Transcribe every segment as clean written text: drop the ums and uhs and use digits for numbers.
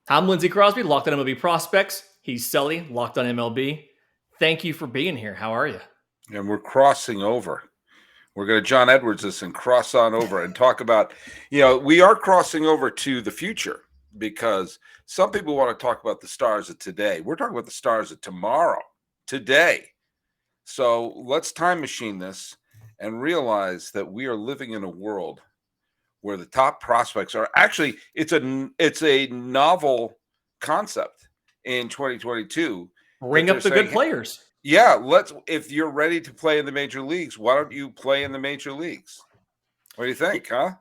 I'm Lindsay Crosby, locked on MLB Prospects. He's Sully, locked on MLB. Thank you for being here. How are you? And we're crossing over. We're going to John Edwards this and cross on over and talk about, we are crossing over to the future because some people want to talk about the stars of today. We're talking about the stars of tomorrow, today. So let's time machine this and realize that we are living in a world where the top prospects are actually, it's a novel concept in 2022. Bring up the good players. Yeah, if you're ready to play in the major leagues, why don't you play in the major leagues? What do you think, huh?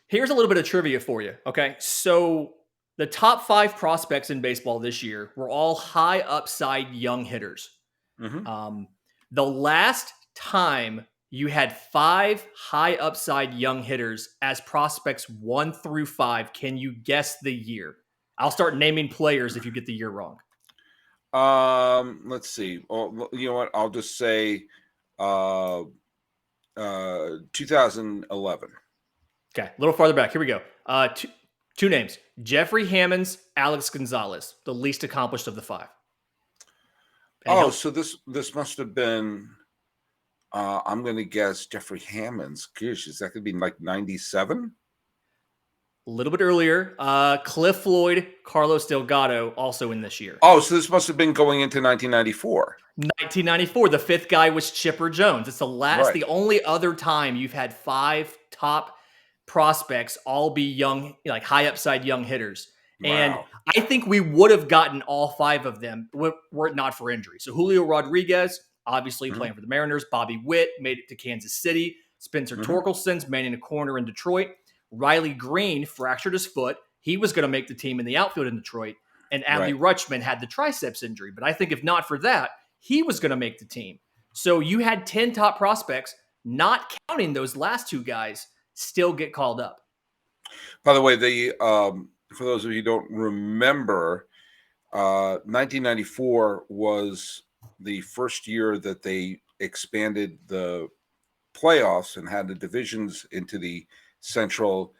Here's a little bit of trivia for you. Okay. So the top 5 prospects in baseball this year were all high upside young hitters. Mm-hmm. The last time you had 5 high upside young hitters as prospects 1 through 5, can you guess the year? I'll start naming players if you get the year wrong. Let's see. Oh, you know what? I'll just say 2011. Okay, a little farther back. Here we go. Two names: Jeffrey Hammonds, Alex Gonzalez, the least accomplished of the 5. And so this must have been. I'm going to guess Jeffrey Hammonds. Gosh, is that going to be like 97? A little bit earlier, Cliff Floyd, Carlos Delgado, also in this year. Oh, so this must have been going into 1994. 1994. The 5th guy was Chipper Jones. It's the only other time you've had 5 top prospects all be young, like high upside young hitters. Wow. And I think we would have gotten all 5 of them were it not for injury. So Julio Rodriguez, obviously playing for the Mariners. Bobby Witt made it to Kansas City. Spencer Torkelson's manning a corner in Detroit. Riley Green fractured his foot. He was going to make the team in the outfield in Detroit. And Adley Rutschman had the triceps injury. But I think if not for that, he was going to make the team. So you had 10 top prospects, not counting those last 2 guys, still get called up. By the way, for those of you who don't remember, 1994 was the first year that they expanded the playoffs and had the divisions into the Central,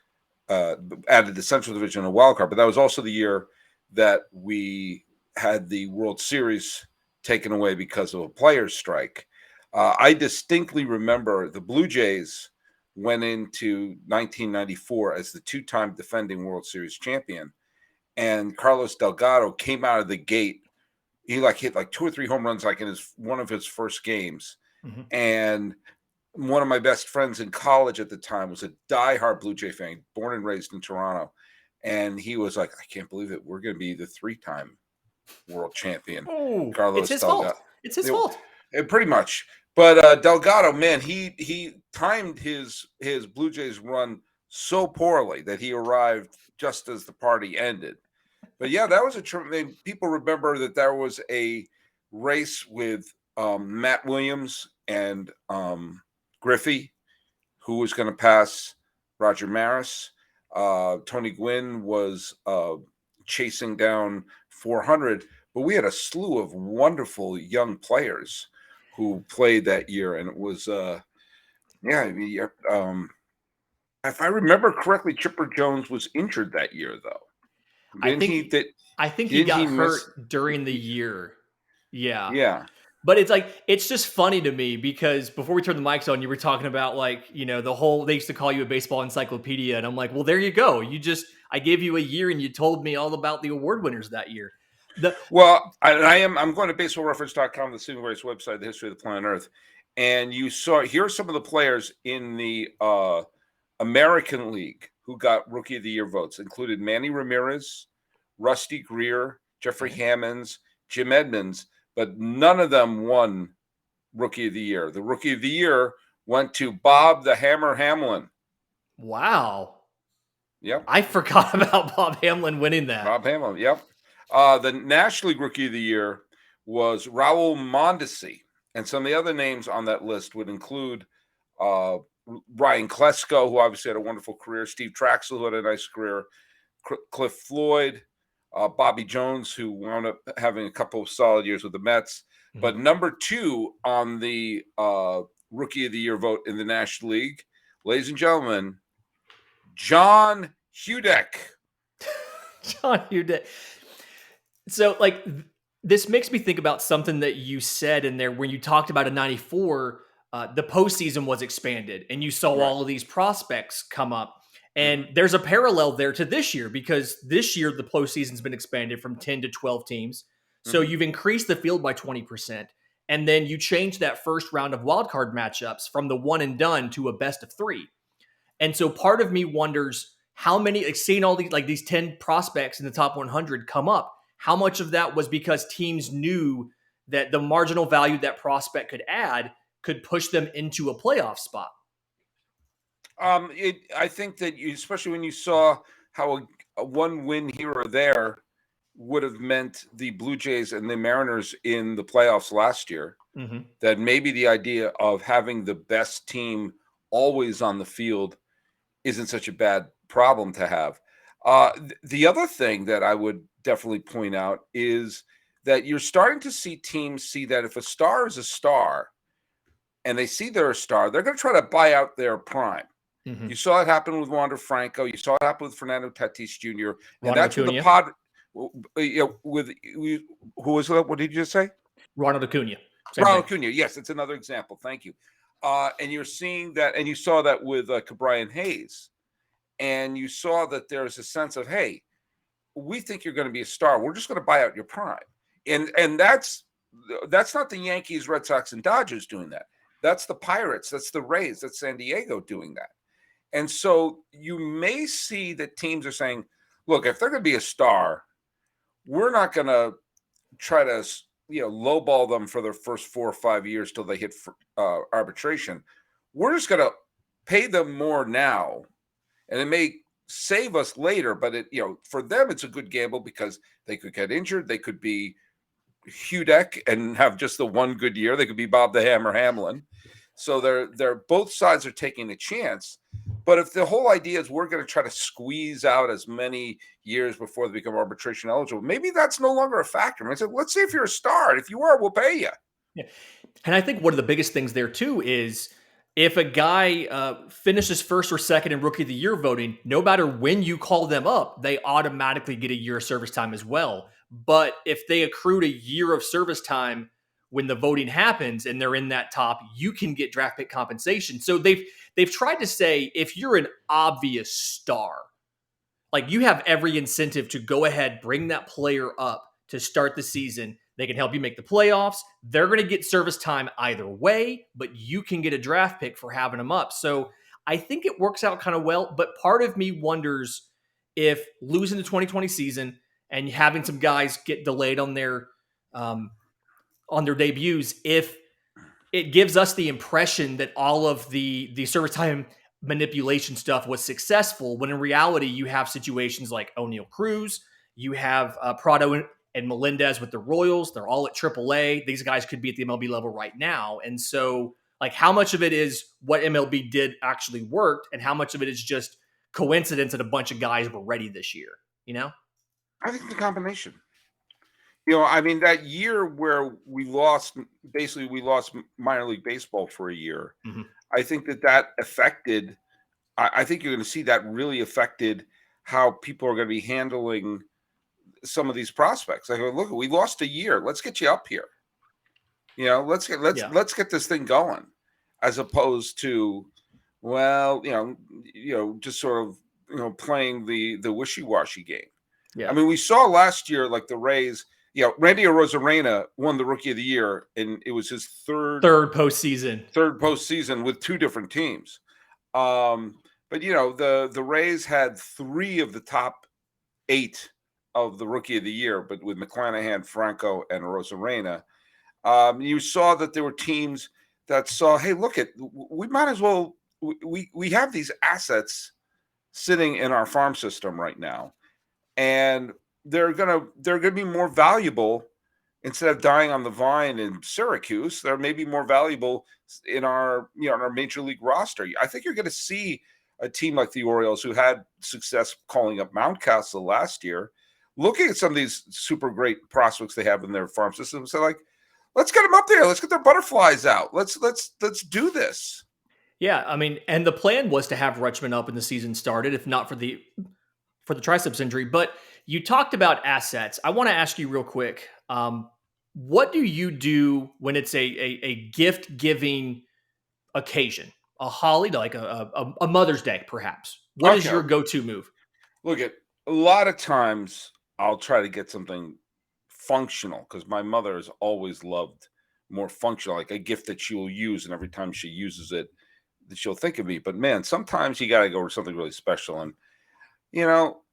added the Central Division a wild card. But that was also the year that we had the World Series taken away because of a players' strike. I distinctly remember the Blue Jays went into 1994 as the 2-time defending World Series champion. And Carlos Delgado came out of the gate. He hit 2 or 3 home runs in one of his first games. Mm-hmm. And one of my best friends in college at the time was a diehard Blue Jay fan, born and raised in Toronto. And he was like, I can't believe it. We're going to be the 3-time world champion. Carlos it's his Delgado. Fault. It's his fault. Pretty much. But Delgado, man, he timed his Blue Jays run so poorly that he arrived just as the party ended. But yeah, that was people remember that there was a race with Matt Williams and Griffey, who was going to pass Roger Maris. Tony Gwynn was chasing down 400, but we had a slew of wonderful young players who played that year, and it was if I remember correctly, Chipper Jones was injured that year, though. I think he got hurt during the year. Yeah. Yeah. But it's just funny to me because before we turned the mics on, you were talking about they used to call you a baseball encyclopedia. And I'm like, well, there you go. I gave you a year and you told me all about the award winners that year. I'm going to baseballreference.com, the Saving Grace website, the history of the planet Earth. And here are some of the players in the American League who got Rookie of the Year votes, included Manny Ramirez, Rusty Greer, Jeffrey Hammonds, Jim Edmonds, but none of them won Rookie of the Year. The Rookie of the Year went to Bob the Hammer Hamlin. Wow. Yep. I forgot about Bob Hamlin winning that. Bob Hamlin, yep. The National League Rookie of the Year was Raul Mondesi. And some of the other names on that list would include Ryan Klesko, who obviously had a wonderful career, Steve Traxel, who had a nice career, Cliff Floyd, Bobby Jones, who wound up having a couple of solid years with the Mets. Mm-hmm. But number 2 on the Rookie of the Year vote in the National League, ladies and gentlemen, John Hudek. John, you did. So, like, this makes me think about something that you said in there when you talked about in '94, the postseason was expanded, and you saw Right. all of these prospects come up. And Mhm. there's a parallel there to this year because this year the postseason's been expanded from 10 to 12 teams. So Mhm. you've increased the field by 20%. And then you change that first round of wildcard matchups from the one and done to a best of three. And so part of me wonders how many, like seeing all these, like these 10 prospects in the top 100 come up, how much of that was because teams knew that the marginal value that prospect could add could push them into a playoff spot? I think that you, especially when you saw how a one win here or there would have meant the Blue Jays and the Mariners in the playoffs last year, Mm-hmm. that maybe the idea of having the best team always on the field isn't such a bad problem to have. The other thing that I would definitely point out is that you're starting to see teams see that if a star is a star and they see they're a star, they're going to try to buy out their prime. Mm-hmm. You saw it happen with Wander Franco. You saw it happen with Fernando Tatis Jr. And Ronald that's where the Acuna. pod, who was that? What did you just say? Ronald Acuna. Same thing. Ronald Acuna. Yes, it's another example. Thank you. And you're seeing that, and you saw that with Cabrian Hayes. And you saw that there's a sense of, hey, we think you're going to be a star. We're just going to buy out your prime. And that's not the Yankees, Red Sox, and Dodgers doing that. That's the Pirates. That's the Rays. That's San Diego doing that. And so you may see that teams are saying, look, if they're going to be a star, we're not going to try to, lowball them for their first 4 or 5 years till they hit arbitration. We're just going to pay them more now, and it may save us later. But for them, it's a good gamble because they could get injured. They could be Hudek and have just the one good year. They could be Bob the Hammer Hamlin. So they're both sides are taking a chance. But if the whole idea is we're going to try to squeeze out as many years before they become arbitration eligible, maybe that's no longer a factor. I mean, so let's see if you're a star. And if you are, we'll pay you. Yeah. And I think one of the biggest things there too is if a guy finishes first or second in Rookie of the Year voting, no matter when you call them up, they automatically get a year of service time as well. But if they accrued a year of service time when the voting happens and they're in that top, you can get draft pick compensation. So they've tried to say if you're an obvious star, like you have every incentive to go ahead, bring that player up to start the season. They can help you make the playoffs. They're going to get service time either way, but you can get a draft pick for having them up. So I think it works out kind of well. But part of me wonders if losing the 2020 season and having some guys get delayed on their debuts, if it gives us the impression that all of the service time manipulation stuff was successful, when in reality you have situations like O'Neal Cruz, you have Prado and Melendez with the Royals. They're all at AAA. These guys could be at the MLB level right now. And so, like, how much of it is what MLB did actually worked, and how much of it is just coincidence that a bunch of guys were ready this year? You know? I think the combination. I mean, that year where we lost minor league baseball for a year, Mm-hmm. I think that affected, I think you're going to see that really affected how people are going to be handling some of these prospects. Like, look, we lost a year. Let's get you up here. Let's get this thing going, as opposed to, well, just sort of, playing the wishy-washy game. Yeah. I mean, we saw last year, like the Rays, Randy Arozarena won the Rookie of the Year, and it was his third postseason with two different teams. But the Rays had 3 of the top 8 of the Rookie of the Year, but with McClanahan, Franco, and Arozarena. You saw that there were teams that saw, hey, look, we might as well. We have these assets sitting in our farm system right now, and they're gonna be more valuable instead of dying on the vine in Syracuse. They're maybe more valuable in our in our major league roster. I think you're going to see a team like the Orioles, who had success calling up Mountcastle last year, looking at some of these super great prospects they have in their farm system, and say, like, let's get them up there. Let's get their butterflies out. Let's do this. Yeah, I mean, and the plan was to have Rutschman up when the season started, if not for the triceps injury. But You talked about assets. I want to ask you real quick. What do you do when it's a gift giving occasion, a holiday, like a Mother's Day, perhaps? What is Okay. your go to move? Look, at a lot of times I'll try to get something functional because my mother has always loved more functional, like a gift that she will use, and every time she uses it, that she'll think of me. But man, sometimes you got to go with something really special, and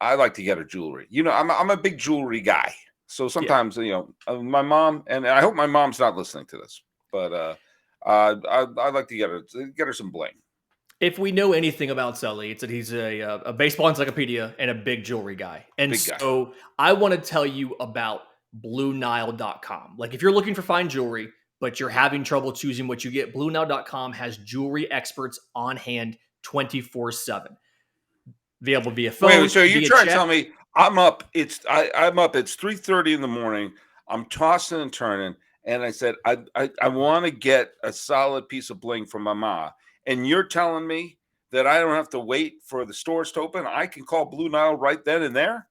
I like to get her jewelry. I'm a big jewelry guy, so Yeah. sometimes my mom, and I hope my mom's not listening to this, but I like to get her some bling. If we know anything about Sully, it's that he's a baseball encyclopedia and a big jewelry guy. And Big guy. so I want to tell you about BlueNile.com. Like if you're looking for fine jewelry, but you're having trouble choosing what you get, BlueNile.com has jewelry experts on hand 24/7. Available via Wait, phone, so you're via trying to tell chat. me I'm up? I'm up. It's 3:30 in the morning. I'm tossing and turning, and I said I want to get a solid piece of bling from my ma, and you're telling me that I don't have to wait for the stores to open. I can call Blue Nile right then and there.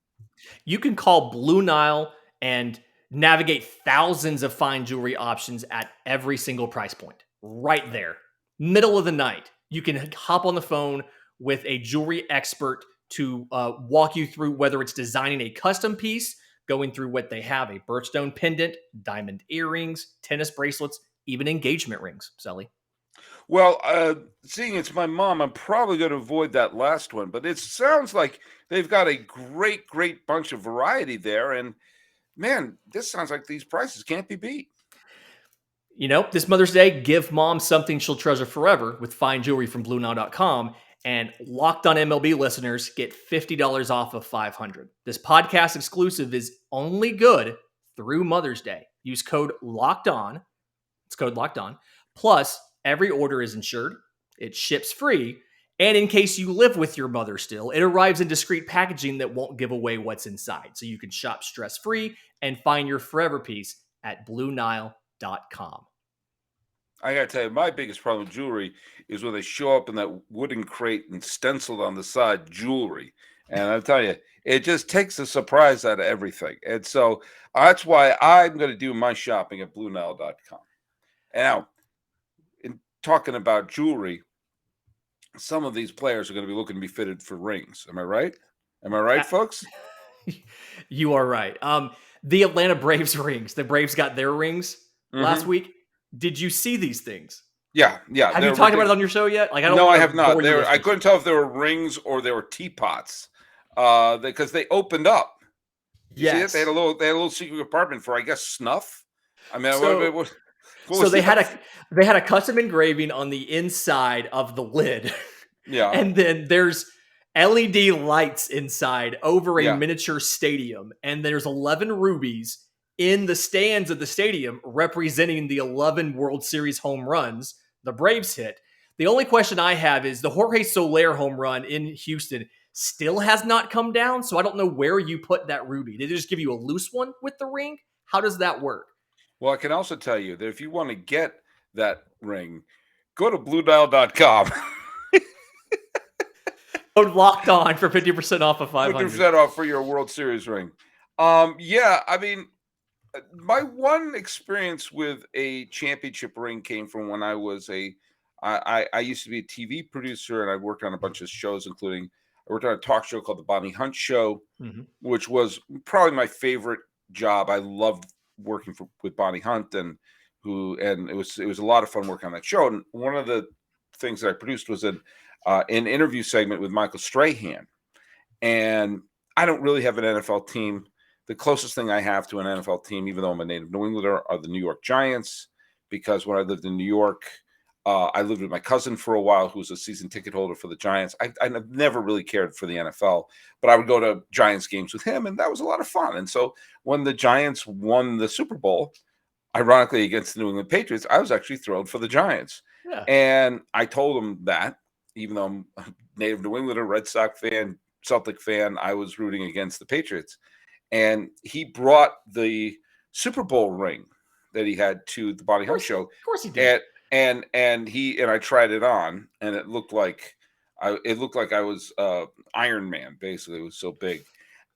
You can call Blue Nile and navigate thousands of fine jewelry options at every single price point. Right there. Middle of the night. You can hop on the phone with a jewelry expert to walk you through whether it's designing a custom piece, going through what they have, a birthstone pendant, diamond earrings, tennis bracelets, even engagement rings, Sally. Well, seeing it's my mom, I'm probably going to avoid that last one, but it sounds like they've got a great, great bunch of variety there. And man, this sounds like these prices can't be beat. This Mother's Day, give mom something she'll treasure forever with fine jewelry from BlueNile.com. And Locked On MLB listeners get $50 off of $500. This podcast exclusive is only good through Mother's Day. Use code Locked On. It's code Locked On. Plus, every order is insured. It ships free. And in case you live with your mother still, it arrives in discreet packaging that won't give away what's inside. So you can shop stress free and find your forever piece at BlueNile.com. I gotta tell you, my biggest problem with jewelry is when they show up in that wooden crate and stenciled on the side jewelry. And I tell you, it just takes the surprise out of everything. And so that's why I'm going to do my shopping at BlueNile.com. And now, in talking about jewelry, some of these players are going to be looking to be fitted for rings. Am I right? Am I right, folks? You are right. The Atlanta Braves rings. The Braves got their rings last Mm-hmm. week. Did you see these things? Yeah. Have you talked about it on your show yet? Like, I don't No, I want have to not. bore your I listeners. couldn't tell if they were rings or they were teapots, because they opened up. You see it? Yes. They had a little secret compartment for, I guess, snuff. I mean, what So was they had that? they had a custom engraving on the inside of the lid, Yeah, and then there's LED lights inside over a yeah. miniature stadium, and there's 11 rubies in the stands of the stadium representing the 11 World Series home runs the Braves hit. The only question I have is the Jorge Soler home run in Houston still has not come down, so I don't know where you put that ruby. Did they just give you a loose one with the ring? How does that work? Well, I can also tell you that if you want to get that ring, go to BlueDial.com. Code Locked On for 50% off of 500. 50% off for your World Series ring. Yeah, I mean, my one experience with a championship ring came from when I used to be a TV producer, and I worked on a bunch of shows, including I worked on a talk show called The Bonnie Hunt Show, Mm-hmm. which was probably my favorite job. I loved working with Bonnie Hunt, and it was a lot of fun working on that show. And one of the things that I produced was an interview segment with Michael Strahan. And I don't really have an NFL team. The closest thing I have to an NFL team, even though I'm a native New Englander, are the New York Giants, because when I lived in New York, I lived with my cousin for a while, who was a season ticket holder for the Giants. I've never really cared for the NFL, but I would go to Giants games with him, and that was a lot of fun. And so when the Giants won the Super Bowl, ironically against the New England Patriots, I was actually thrilled for the Giants. Yeah. And I told him that, even though I'm a native New Englander, Red Sox fan, Celtic fan, I was rooting against the Patriots. And he brought the Super Bowl ring that he had to the Bonnie Hunt Show. Of course he did. And I tried it on, and it looked like I was Iron Man. Basically, it was so big.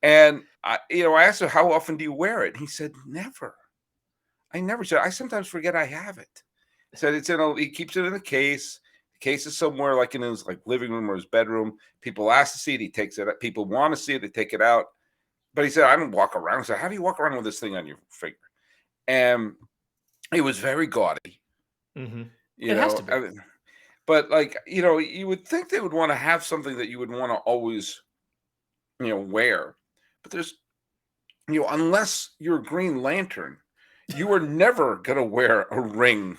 And I asked him, how often do you wear it? He said, never. I never said, I sometimes forget I have it. He said he keeps it in a case. The case is somewhere like in his living room or his bedroom. People ask to see it, he takes it. People want to see it, they take it out. But he said, I don't walk around. I said, how do you walk around with this thing on your finger? And it was very gaudy. Mm-hmm. It has to be. But you would think they would want to have something that you would want to always, wear. But there's, unless you're a Green Lantern, you are never going to wear a ring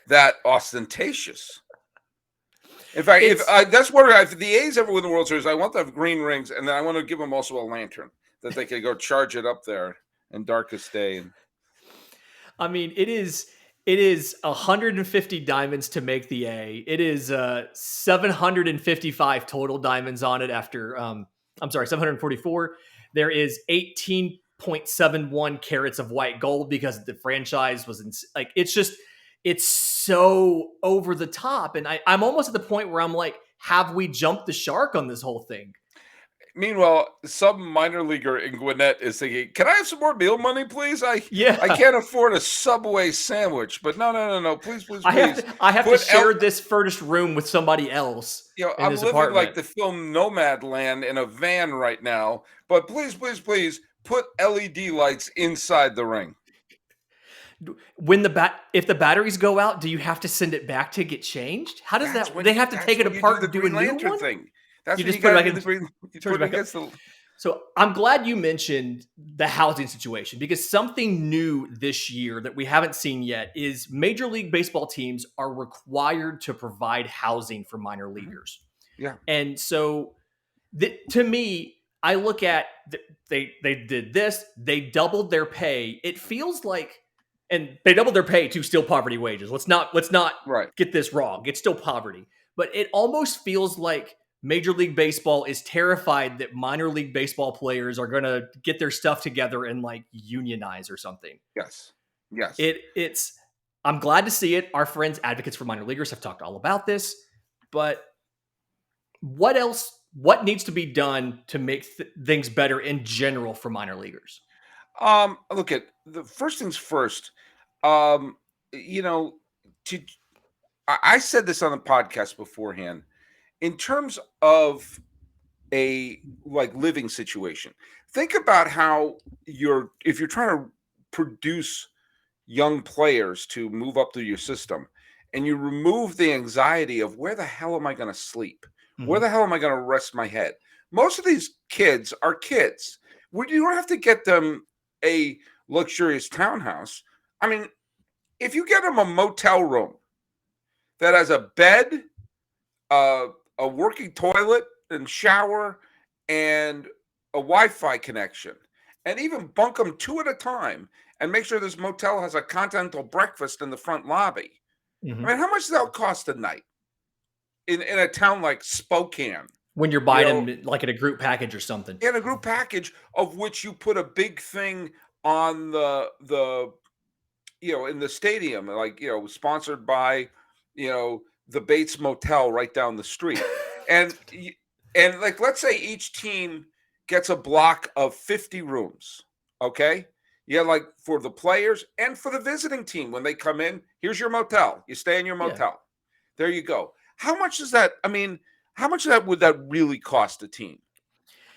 that ostentatious. In fact, that's where if the A's ever win the World Series, I want to have green rings, and then I want to give them also a lantern that they can go charge it up there in darkest day. I mean, it is 150 diamonds to make the A. It is 755 total diamonds on it after 744. There is 18.71 carats of white gold because the franchise was it's so over the top. And I'm almost at the point where I'm like, have we jumped the shark on this whole thing? Meanwhile, some minor leaguer in Gwinnett is thinking, can I have some more meal money, please? I can't afford a Subway sandwich, but no. Please. I have to share this furnished room with somebody else. I'm living apartment. Like the film Nomadland in a van right now, but please, put LED lights inside the ring. When if the batteries go out, do you have to send it back to get changed? How does that? They have to take it apart and do a new one. Thing. That's you just put it back in. So I'm glad you mentioned the housing situation, because something new this year that we haven't seen yet is Major League Baseball teams are required to provide housing for minor leaguers. Yeah. And so to me, I look at they did this, they doubled their pay. It feels like, and they doubled their pay to still poverty wages. Let's not get this wrong. It's still poverty. But it almost feels like Major League Baseball is terrified that minor league baseball players are going to get their stuff together and unionize or something. Yes. I'm glad to see it. Our friends, advocates for minor leaguers, have talked all about this, but what needs to be done to make things better in general for minor leaguers? Look at the first things first. I said this on the podcast beforehand. In terms of a living situation, think about how if you're trying to produce young players to move up through your system, and you remove the anxiety of where the hell am I going to sleep? Mm-hmm. Where the hell am I going to rest my head? Most of these kids are kids. You don't have to get them a luxurious townhouse. I mean, if you get them a motel room that has a bed, a working toilet and shower, and a Wi-Fi connection, and even bunk them 2 at a time, and make sure this motel has a continental breakfast in the front lobby. Mm-hmm. I mean, how much does that cost a night in a town like Spokane? When you're buying them in a group package or something. In a group package, of which you put a big thing on the in the stadium, sponsored by, the Bates Motel right down the street. and let's say each team gets a block of 50 rooms. Okay. Yeah. For the players and for the visiting team, when they come in, here's your motel. You stay in your motel. Yeah. There you go. How much is that? I mean, how much of that would that really cost a team?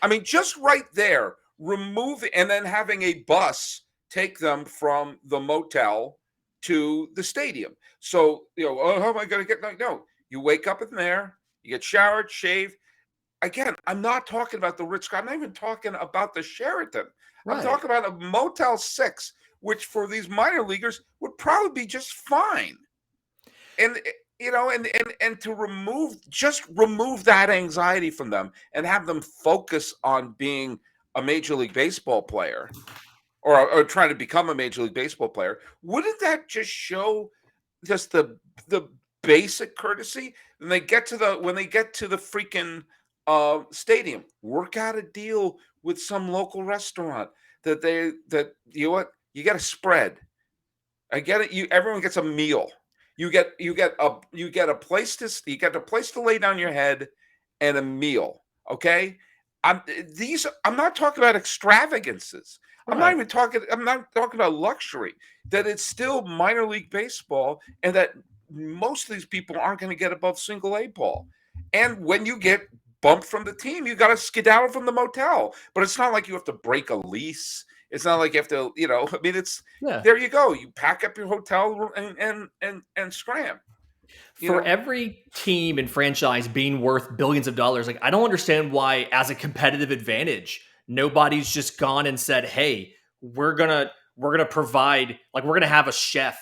I mean, just right there, and then having a bus take them from the motel to the stadium. So, how am I going to get? No, you wake up in there, you get showered, shaved. Again, I'm not talking about the Ritz. I'm not even talking about the Sheraton. Right. I'm talking about a Motel 6, which for these minor leaguers would probably be just fine. And and to remove that anxiety from them and have them focus on being a Major League Baseball player or trying to become a Major League Baseball player, wouldn't that just show just the basic courtesy? When they get to the freaking stadium, work out a deal with some local restaurant that you get a spread. I get it. Everyone gets a meal. You get a place to lay down your head and a meal. Okay. I'm not talking about extravagances. Right. I'm not talking about luxury. That it's still minor league baseball, and that most of these people aren't going to get above single A ball. And when you get bumped from the team, you got to skedaddle from the motel. But it's not like you have to break a lease. It's not like you have to, I mean, it's there you go. You pack up your hotel room and scram. For every team and franchise being worth billions of dollars, like I don't understand why, as a competitive advantage, nobody's just gone and said, "Hey, we're gonna provide, like we're gonna have a chef.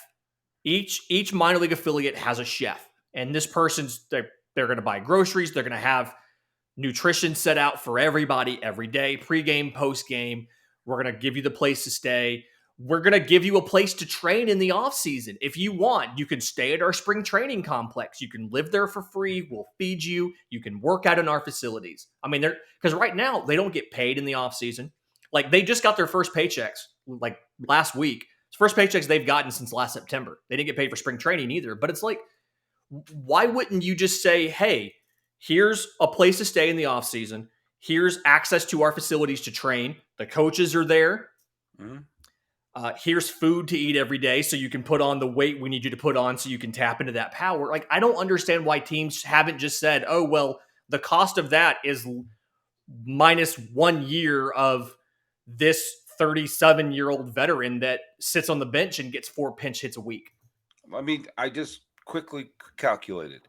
Each minor league affiliate has a chef, and this person's they're gonna buy groceries. They're gonna have nutrition set out for everybody every day, pregame, postgame. We're going to give you the place to stay. We're going to give you a place to train in the off season. If you want, you can stay at our spring training complex. You can live there for free. We'll feed you. You can work out in our facilities." I mean, because right now they don't get paid in the off season. Like they just got their first paychecks like last week. It's first paychecks they've gotten since last September. They didn't get paid for spring training either. But it's like, why wouldn't you just say, "Hey, here's a place to stay in the off season. Here's access to our facilities to train. The coaches are there. Here's food to eat every day so you can put on the weight we need you to put on so you can tap into that power." Like, I don't understand why teams haven't just said, "Oh, well, the cost of that is minus 1 year of this 37-year-old veteran that sits on the bench and gets 4 pinch hits a week." I mean, I just quickly calculated.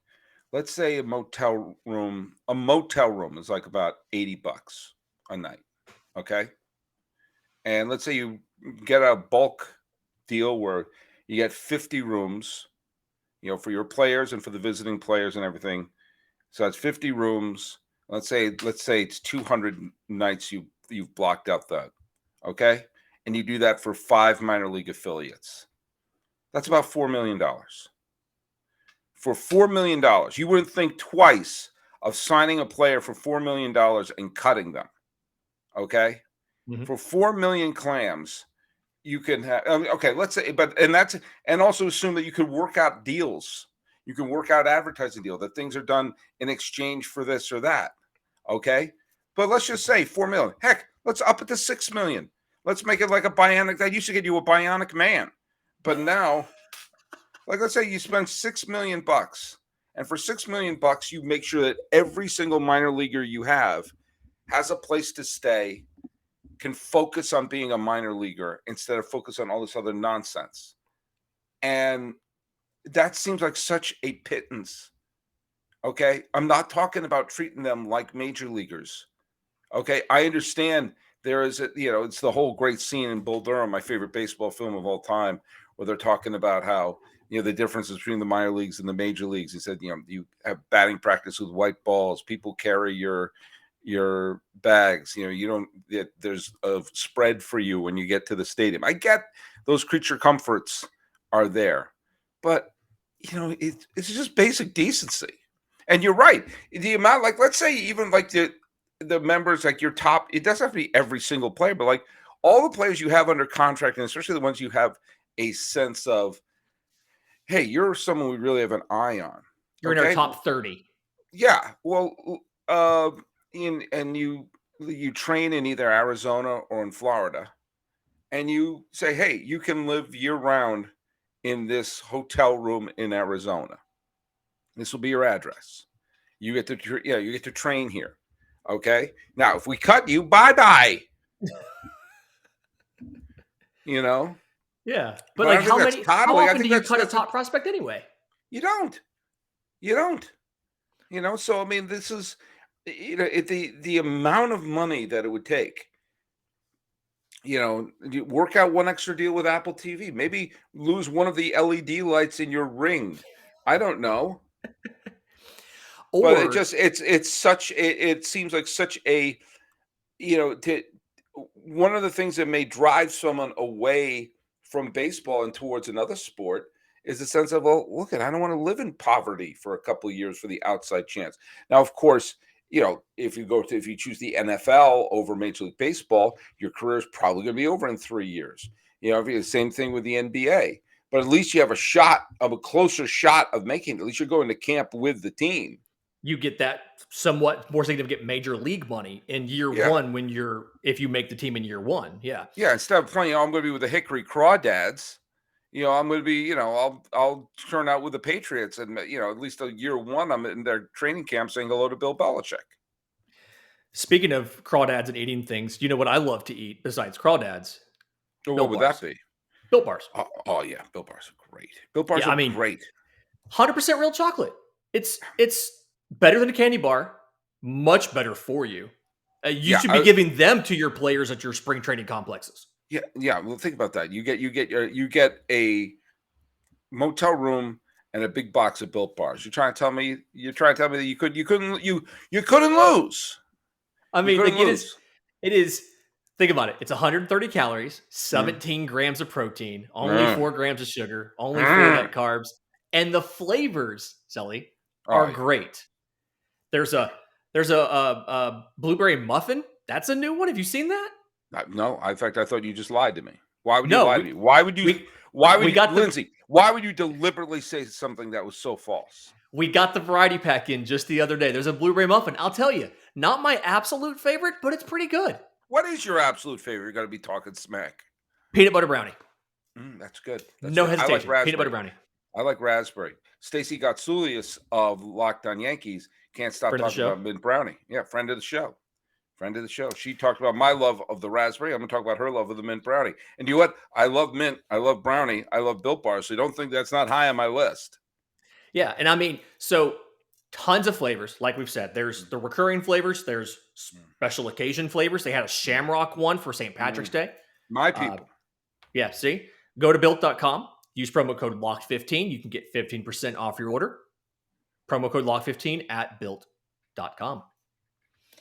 Let's say a motel room is like about $80 a night. Okay. And let's say you get a bulk deal where you get 50 rooms, for your players and for the visiting players and everything. So that's 50 rooms. Let's say it's 200 nights you've blocked out that. Okay. And you do that for 5 minor league affiliates. That's about $4 million. For $4 million, you wouldn't think twice of signing a player for $4 million and cutting them. Okay. Mm-hmm. For 4 million clams, you can have, okay, let's say, and also assume that you could work out deals. You can work out advertising deal, that things are done in exchange for this or that. Okay. But let's just say 4 million. Heck, let's up it to 6 million. Let's make it like a bionic. That used to get you a bionic man. But now, like, let's say you spend $6 million, and for $6 million, you make sure that every single minor leaguer you have has a place to stay, can focus on being a minor leaguer instead of focus on all this other nonsense. And that seems like such a pittance. Okay. I'm not talking about treating them like major leaguers. Okay. I understand there is it's the whole great scene in Bull Durham, my favorite baseball film of all time, where they're talking about how, the differences between the minor leagues and the major leagues. He said, you have batting practice with white balls. People carry your bags. There's a spread for you when you get to the stadium. I get those creature comforts are there, but it's just basic decency. And you're right. The amount, like, let's say even like the members, like your top, it doesn't have to be every single player, but like all the players you have under contract, and especially the ones you have a sense of, hey, you're someone we really have an eye on. You're in our top 30. Yeah. Well, and you train in either Arizona or in Florida, and you say, hey, you can live year round in this hotel room in Arizona. This will be your address. You get to train here. Okay. Now, if we cut you, bye-bye. Yeah, but like how often do you cut a top prospect anyway? You don't. So I mean, this is the amount of money that it would take. You work out one extra deal with Apple TV. Maybe lose one of the LED lights in your ring. I don't know. But it seems like such a one of the things that may drive someone away from baseball and towards another sport is the sense of, well, look, I don't want to live in poverty for a couple of years for the outside chance. Now, of course, if you choose the NFL over Major League Baseball, your career is probably going to be over in 3 years. The same thing with the NBA. But at least you have a closer shot of making it. At least you're going to camp with the team. you get that somewhat more significant major league money in year Yeah. one if you make the team in year one. Yeah. Yeah. Instead of playing, I'm going to be with the Hickory Crawdads. I'm going to be, I'll turn out with the Patriots, and at least a year one, I'm in their training camp saying hello to Bill Belichick. Speaking of crawdads and eating things, you know what I love to eat besides crawdads? Well, what would that be? Built Bars. Oh yeah, Built Bars are great. Built Bars are great. 100% real chocolate. It's better than a candy bar, much better for you. You should be giving them to your players at your spring training complexes. Yeah. Well, think about that. You get a motel room and a big box of Built Bars. You're trying to tell me that you couldn't lose. I mean, like it is. Think about it. It's 130 calories, 17 grams of protein, only 4 grams of sugar, only 4 net carbs, and the flavors, Sully, are great. There's a blueberry muffin. That's a new one. Have you seen that? No. In fact, I thought you just lied to me. Why would you lie to me? Why would you? Lindsay? Why would you deliberately say something that was so false? We got the variety pack in just the other day. There's a blueberry muffin. I'll tell you, not my absolute favorite, but it's pretty good. What is your absolute favorite? You're going to be talking smack. Peanut butter brownie. That's good. No hesitation. Peanut butter brownie. I like raspberry. Stacey Gotsulias of Locked On Yankees can't stop talking about mint brownie. Yeah, friend of the show. She talked about my love of the raspberry. I'm going to talk about her love of the mint brownie. And you know what? I love mint. I love brownie. I love Built Bars. So don't think that's not high on my list. Yeah, and I mean, so tons of flavors. Like we've said, there's the recurring flavors. There's special occasion flavors. They had a shamrock one for St. Patrick's Day. My people. Yeah, see? Go to Built.com. Use promo code LOCKED15. You can get 15% off your order. Promo code LOCKED15 at Built.com.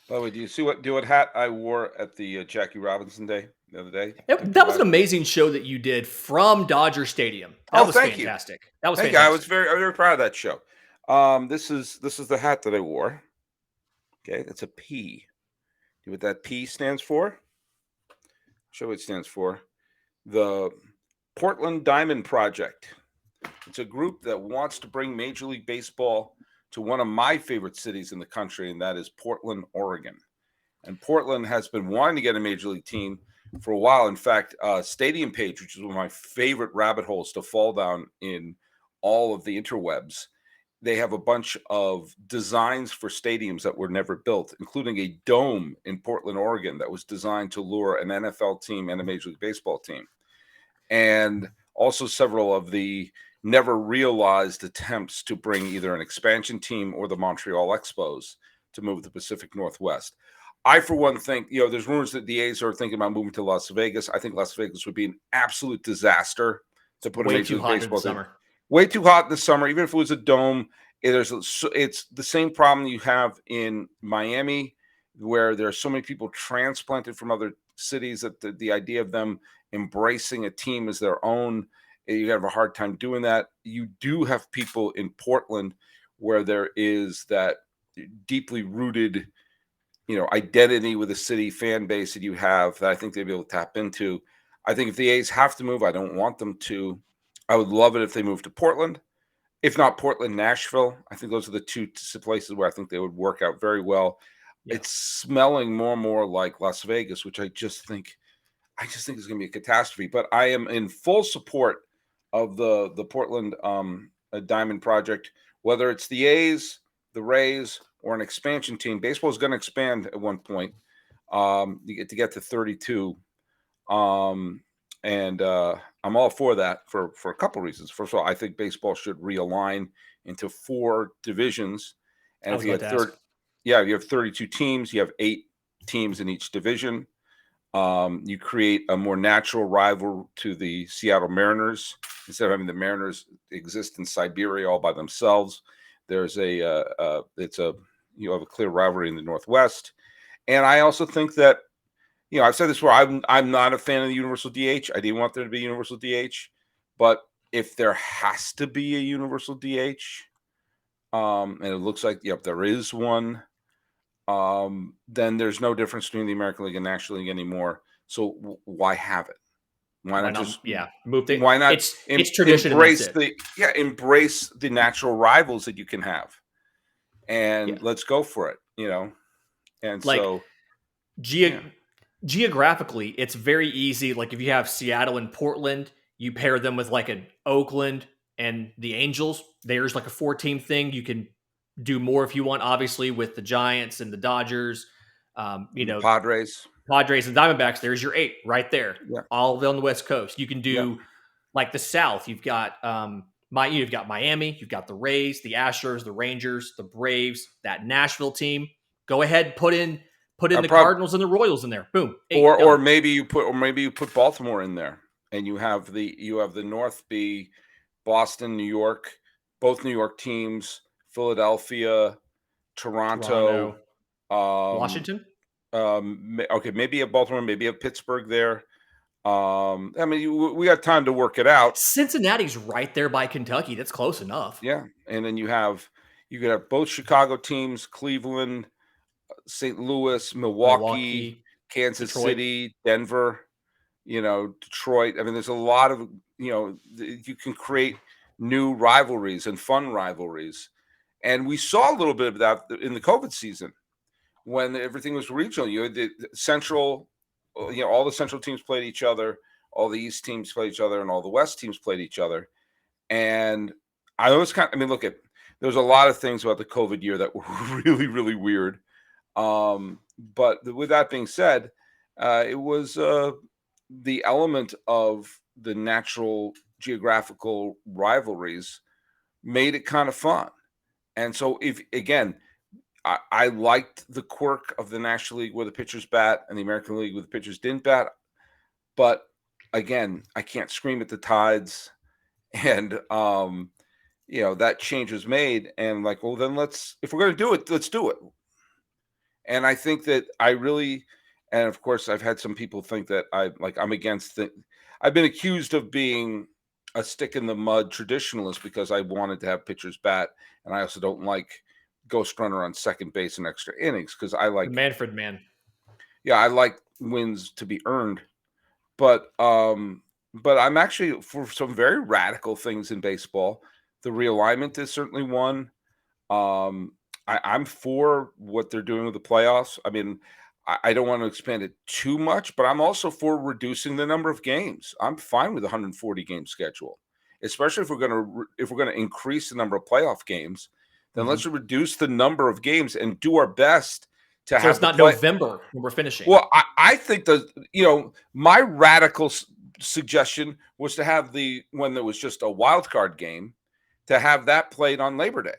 By the way, do you see what hat I wore at the Jackie Robinson Day the other day? That was an amazing show that you did from Dodger Stadium. That was fantastic. That was fantastic. I was very proud of that show. This is the hat that I wore. Okay, it's a P. You know what that P stands for? Show what it stands for. The Portland Diamond Project. It's a group that wants to bring Major League Baseball to one of my favorite cities in the country, and that is Portland, Oregon. And Portland has been wanting to get a Major League team for a while. In fact, Stadium Page, which is one of my favorite rabbit holes to fall down in all of the interwebs, they have a bunch of designs for stadiums that were never built, including a dome in Portland, Oregon, that was designed to lure an NFL team and a Major League Baseball team. And also several of the never realized attempts to bring either an expansion team or the Montreal Expos to move to the Pacific Northwest. I, for one, think, there's rumors that the A's are thinking about moving to Las Vegas. I think Las Vegas would be an absolute disaster to put a Major League Baseball team. Way too hot in the summer. Even if it was a dome, it's the same problem you have in Miami, where there are so many people transplanted from other cities that the idea of them embracing a team as their own, you have a hard time doing that. You do have people in Portland where there is that deeply rooted, identity with a city fan base that you have that I think they'd be able to tap into. I think if the A's have to move, I don't want them to. I would love it if they moved to Portland. If not Portland, Nashville. I think those are the two places where I think they would work out very well. Yeah. It's smelling more and more like Las Vegas, which I just think is going to be a catastrophe. But I am in full support of the Portland Diamond Project, whether it's the A's, the Rays, or an expansion team. Baseball is going to expand at one point to get to 32. And I'm all for that for a couple reasons. First of all, I think baseball should realign into 4 divisions. And if you have 32 teams, you have 8 teams in each division. You create a more natural rival to the Seattle Mariners instead of having the Mariners exist in Siberia all by themselves. There's you have a clear rivalry in the Northwest, and I also think that I've said this before. I'm not a fan of the universal DH. I didn't want there to be a universal DH, but if there has to be a universal DH, and it looks like there is one. Then there's no difference between the American League and National League anymore. So why have it? Why not just move it? Why not? It's tradition. Embrace the natural rivals that you can have. and Yeah. let's go for it, And Like so, yeah, geographically, it's very easy. Like if you have Seattle and Portland, you pair them with like an Oakland and the Angels. There's like a 4-team thing. You can do more if you want, obviously, with the Giants and the Dodgers. the Padres. Padres and Diamondbacks, there's your 8 right there, Yeah, all on the West Coast. You can yeah. do like the South. You've got you've got Miami, you've got the Rays, the Astros, the Rangers, the Braves, that Nashville team. Go ahead, put in the Cardinals and the Royals in there. Boom, 8 or done. maybe you put Baltimore in there, and you have the North be Boston, New York, both New York teams, Philadelphia, Toronto, Toronto, um, Washington, okay, maybe a Baltimore, maybe a Pittsburgh there. I mean, we got time to work it out. Cincinnati's right there by Kentucky. That's close enough. Yeah, and then you could have both Chicago teams, Cleveland, St. Louis, Milwaukee, Milwaukee, Kansas Detroit. City, Denver, Detroit. I mean, there's a lot of, you can create new rivalries and fun rivalries. And we saw a little bit of that in the COVID season when everything was regional. You had the central, all the central teams played each other, all the East teams played each other, and all the West teams played each other. And I was look at, there's a lot of things about the COVID year that were really, really weird. But with that being said, it was the element of the natural geographical rivalries made it kind of fun. And so I liked the quirk of the National League where the pitchers bat and the American League where the pitchers didn't bat. But again, I can't scream at the tides. And, that change was made. And like, well, then if we're going to do it, let's do it. And I think that and of course, I've had some people think that I'm against it. I've been accused of being a stick in the mud traditionalist because I wanted to have pitchers bat. And I also don't like ghost runner on second base in extra innings because I like The Manfred man. Yeah, I like wins to be earned. But I'm actually for some very radical things in baseball. The realignment is certainly one. I'm for what they're doing with the playoffs. I mean, I don't want to expand it too much, but I'm also for reducing the number of games. I'm fine with a 140 game schedule, especially if we're going to increase the number of playoff games. Then let's reduce the number of games and do our best to have. So it's not November when we're finishing. Well, I think my radical suggestion was to have when there was just a wild card game, to have that played on Labor Day.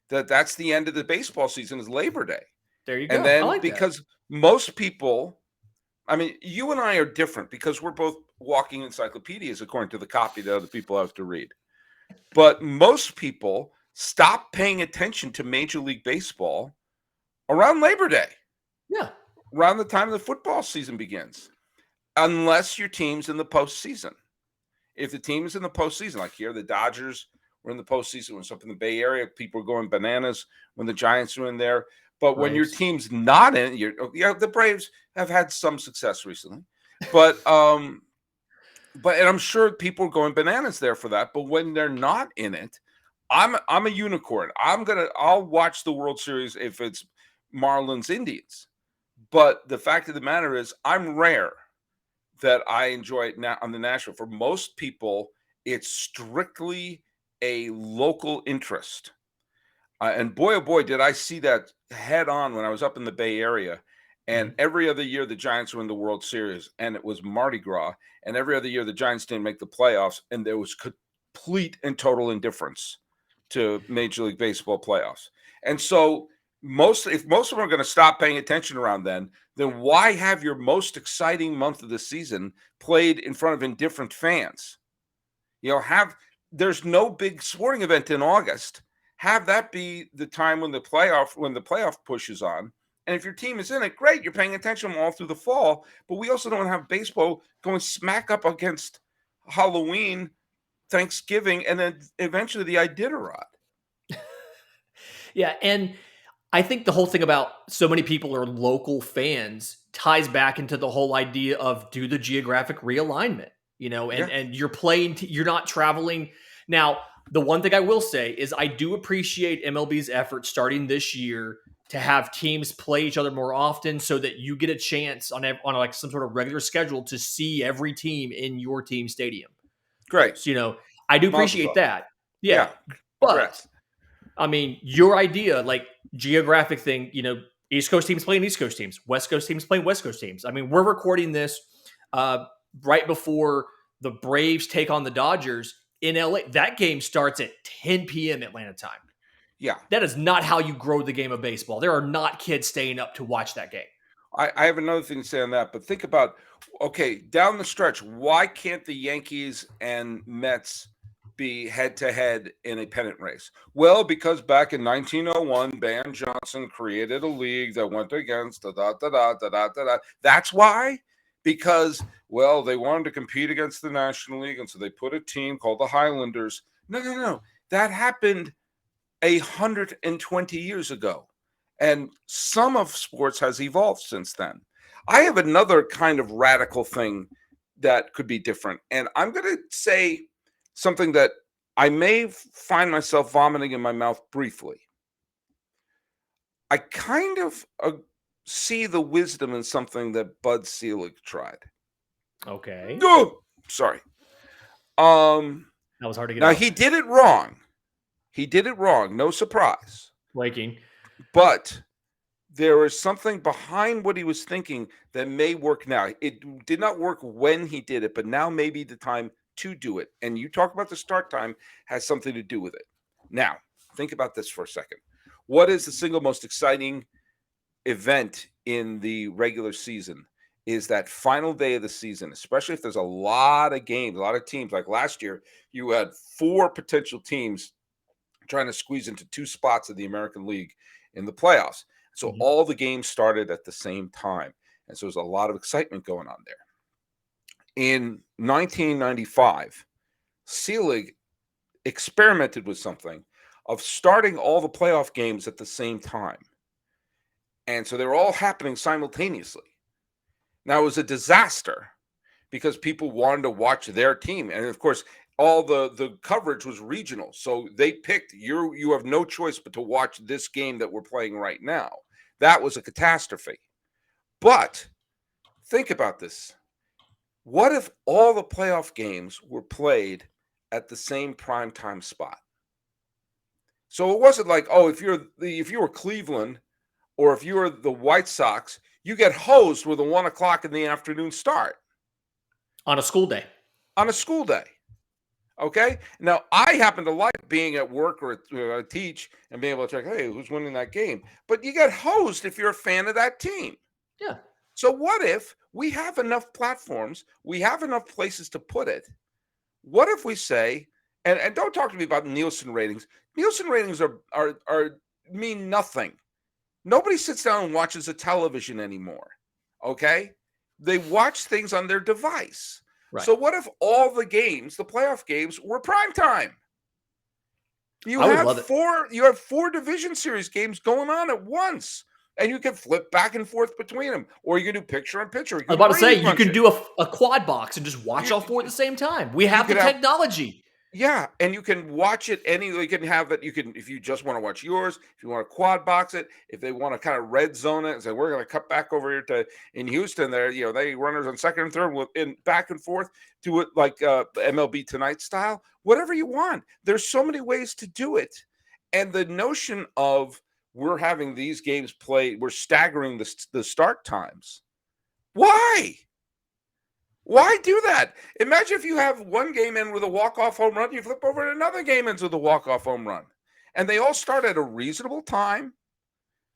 That's the end of the baseball season is Labor Day. There you go. And then I like because most people, I mean, you and I are different because we're both walking encyclopedias according to the copy that other people have to read. But most people stop paying attention to Major League Baseball around Labor Day. Yeah. Around the time the football season begins. Unless your team's in the postseason. If the team is in the postseason, like here, the Dodgers were in the postseason. When it's up in the Bay Area, people are going bananas when the Giants are in there. But when your team's not in, the Braves have had some success recently. But and I'm sure people are going bananas there for that. But when they're not in it, I'm a unicorn. I'll watch the World Series if it's Marlins Indians. But the fact of the matter is, I'm rare that I enjoy it now on the national. For most people, it's strictly a local interest. And boy, oh boy, did I see that head on when I was up in the Bay Area. And every other year, the Giants were in the World Series, and it was Mardi Gras. And every other year, the Giants didn't make the playoffs, and there was complete and total indifference to Major League Baseball playoffs. And so if most of them are going to stop paying attention around then why have your most exciting month of the season played in front of indifferent fans? There's no big sporting event in August. Have that be the time when the playoff push is on. And if your team is in it, great, you're paying attention all through the fall. But we also don't have baseball going smack up against Halloween, Thanksgiving, and then eventually the Iditarod. Yeah, and I think the whole thing about so many people are local fans ties back into the whole idea of do the geographic realignment, and you're playing, you're not traveling. Now, The one thing I will say is I do appreciate MLB's effort starting this year to have teams play each other more often so that you get a chance on like some sort of regular schedule to see every team in your team stadium. Great. So, I do appreciate that. Yeah. But Congrats. I mean, your idea, like geographic thing, East Coast teams playing East Coast teams, West Coast teams playing West Coast teams. I mean, we're recording this right before the Braves take on the Dodgers in LA. That game starts at 10 p.m. Atlanta time. Yeah. That is not how you grow the game of baseball. There are not kids staying up to watch that game. I have another thing to say on that, but think about, okay, down the stretch, why can't the Yankees and Mets be head-to-head in a pennant race? Well, because back in 1901, Ban Johnson created a league that went against da-da-da-da-da-da-da. That's why? Because, well, they wanted to compete against the National League, and so they put a team called the Highlanders. No. That happened 120 years ago. And some of sports has evolved since then. I have another kind of radical thing that could be different. And I'm going to say something that I may find myself vomiting in my mouth briefly. I kind of see the wisdom in something that Bud Selig tried. Okay. Oh, sorry. That was hard to get now, out. he did it wrong. No surprise. Breaking. But there is something behind what he was thinking that may work now. It did not work when he did it, but now may be the time to do it. And you talk about the start time has something to do with it. Now, think about this for a second. What is the single most exciting event in the regular season? Is that final day of the season, especially if there's a lot of games, a lot of teams. Like last year, you had 4 potential teams trying to squeeze into 2 spots of the American League in the playoffs. So all the games started at the same time. And so there's a lot of excitement going on there. In 1995, Selig experimented with something of starting all the playoff games at the same time. And so they were all happening simultaneously. Now, it was a disaster because people wanted to watch their team. And of course, all the coverage was regional. So they picked, you have no choice but to watch this game that we're playing right now. That was a catastrophe. But think about this. What if all the playoff games were played at the same primetime spot? So it wasn't like, oh, if you were Cleveland or if you were the White Sox, you get hosed with a 1 o'clock in the afternoon start. On a school day. Okay. Now, I happen to like being at work or teach and being able to check, hey, who's winning that game? But you get hosed if you're a fan of that team. Yeah. So what if we have enough platforms, we have enough places to put it? What if we say, and don't talk to me about Nielsen ratings. Nielsen ratings are mean nothing. Nobody sits down and watches a television anymore. Okay? They watch things on their device. Right. So what if all the games, the playoff games, were primetime? You have 4 division series games going on at once, and you can flip back and forth between them, or you can do picture in picture. I was about to say you can do a quad box and just watch all 4 at the same time. We have the technology. Yeah, and you can watch it you can have it. You can, if you just want to watch yours, if you want to quad box it, if they want to kind of red zone it and say we're going to cut back over here in Houston. There, they runners on second and third in back and forth, do it like MLB Tonight style. Whatever you want. There's so many ways to do it, and the notion of we're having these games played, we're staggering the start times. Why? Why do that? Imagine if you have one game in with a walk-off home run, you flip over to another game ends with a walk-off home run. And they all start at a reasonable time.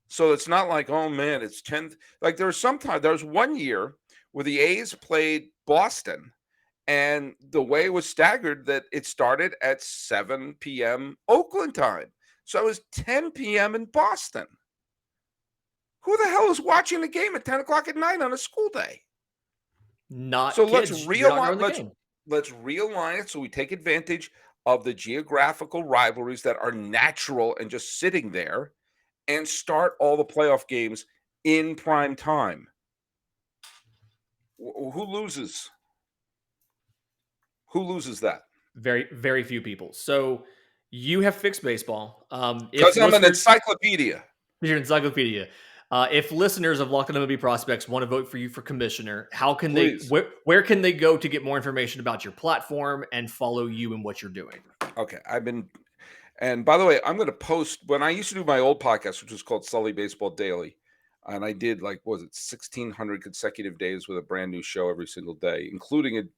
So it's not like, oh man, it's 10th. Like there was one year where the A's played Boston, and the way it was staggered that it started at 7 p.m. Oakland time. So it was 10 p.m. in Boston. Who the hell is watching the game at 10 o'clock at night on a school day? Not so kids. Let's realign it so we take advantage of the geographical rivalries that are natural and just sitting there, and start all the playoff games in prime time. Who loses? Who loses that? Very, very few people. So You have fixed baseball. Because I'm an encyclopedia. You're an encyclopedia. If listeners of Locked On MLB Prospects want to vote for you for commissioner, how can Please. where can they go to get more information about your platform and follow you and what you're doing? Okay, and by the way, I'm going to post when I used to do my old podcast, which was called Sully Baseball Daily, and I did 1,600 consecutive days with a brand new show every single day, including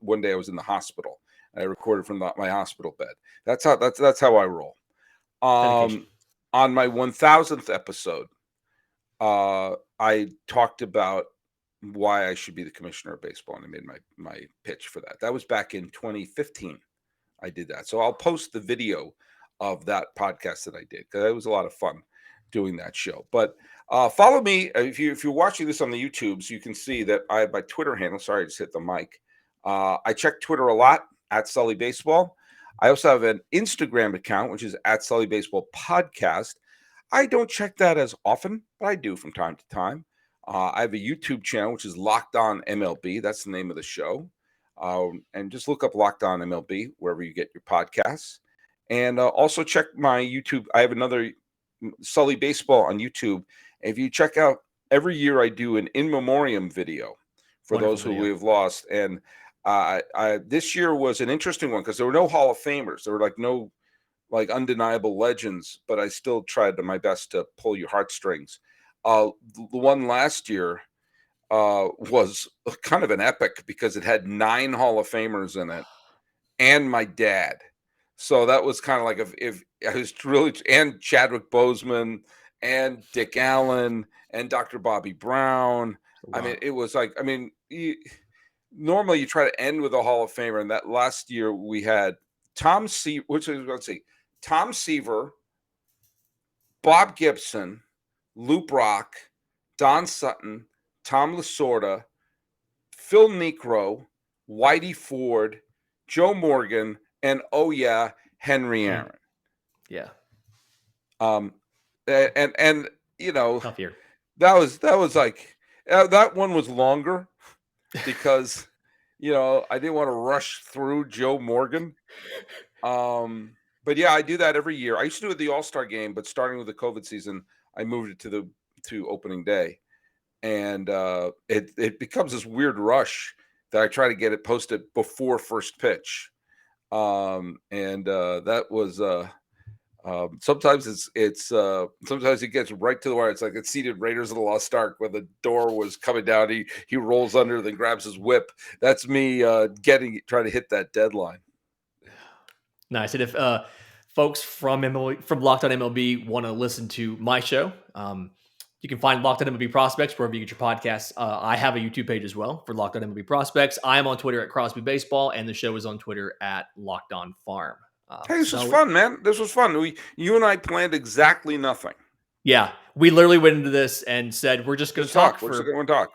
one day I was in the hospital. I recorded from my hospital bed. That's how I roll. On my 1000th episode, I talked about why I should be the commissioner of baseball, and I made my pitch for that. That was back in 2015. I did that, so I'll post the video of that podcast that I did because it was a lot of fun doing that show. But follow me if you're watching this on the YouTube, so you can see that I have my Twitter handle. Sorry, I just hit the mic. I check Twitter a lot at Sully Baseball. I also have an Instagram account, which is at Sully Baseball Podcast. I don't check that as often, but I do from time to time. I have a YouTube channel, which is Locked On MLB. That's the name of the show. And just look up Locked On MLB wherever you get your podcasts. And also check my YouTube. I have another Sully Baseball on YouTube. And if you check out, every year I do an in memoriam video for those who we have lost. And this year was an interesting one because there were no Hall of Famers. There were no undeniable legends, but I still tried my best to pull your heartstrings. The one last year was kind of an epic because it had 9 Hall of Famers in it and my dad. So that was kind of if I was really, and Chadwick Boseman and Dick Allen and Dr. Bobby Brown. Wow. I mean, it was normally you try to end with a Hall of Famer, and that last year we had Tom Seaver, Bob Gibson, Lou Brock, Don Sutton, Tom Lasorda, Phil Niekro, Whitey Ford, Joe Morgan, and Henry Aaron. Yeah. And tough year. That was that one was longer because I didn't want to rush through Joe Morgan. But yeah, I do that every year. I used to do it at the All-Star game, but starting with the COVID season, I moved it to opening day. And it becomes this weird rush that I try to get it posted before first pitch. That was sometimes sometimes it gets right to the wire. It's like it's seated Raiders of the Lost Ark where the door was coming down. He rolls under, then grabs his whip. That's me trying to hit that deadline. Nice. And if folks from Locked On MLB want to listen to my show, you can find Locked On MLB Prospects wherever you get your podcasts. I have a YouTube page as well for Locked On MLB Prospects. I am on Twitter at Crosby Baseball, and the show is on Twitter at Locked On Farm. Hey, this was fun, man. This was fun. You and I planned exactly nothing. Yeah, we literally went into this and said we're just going to talk for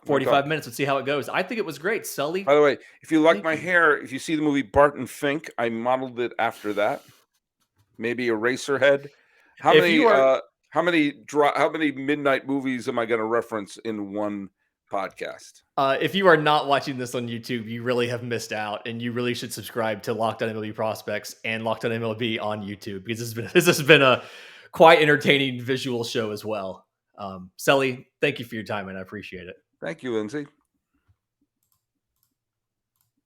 45 minutes and see how it goes. I think it was great, Sully. By the way, if you like my hair, if you see the movie Barton Fink, I modeled it after that. Maybe Eraserhead. How many midnight movies am I going to reference in one podcast? If you are not watching this on YouTube, you really have missed out, and you really should subscribe to Locked On MLB Prospects and Locked On MLB on YouTube because this has been a quite entertaining visual show as well. Sully, thank you for your time, and I appreciate it. Thank you, Lindsay.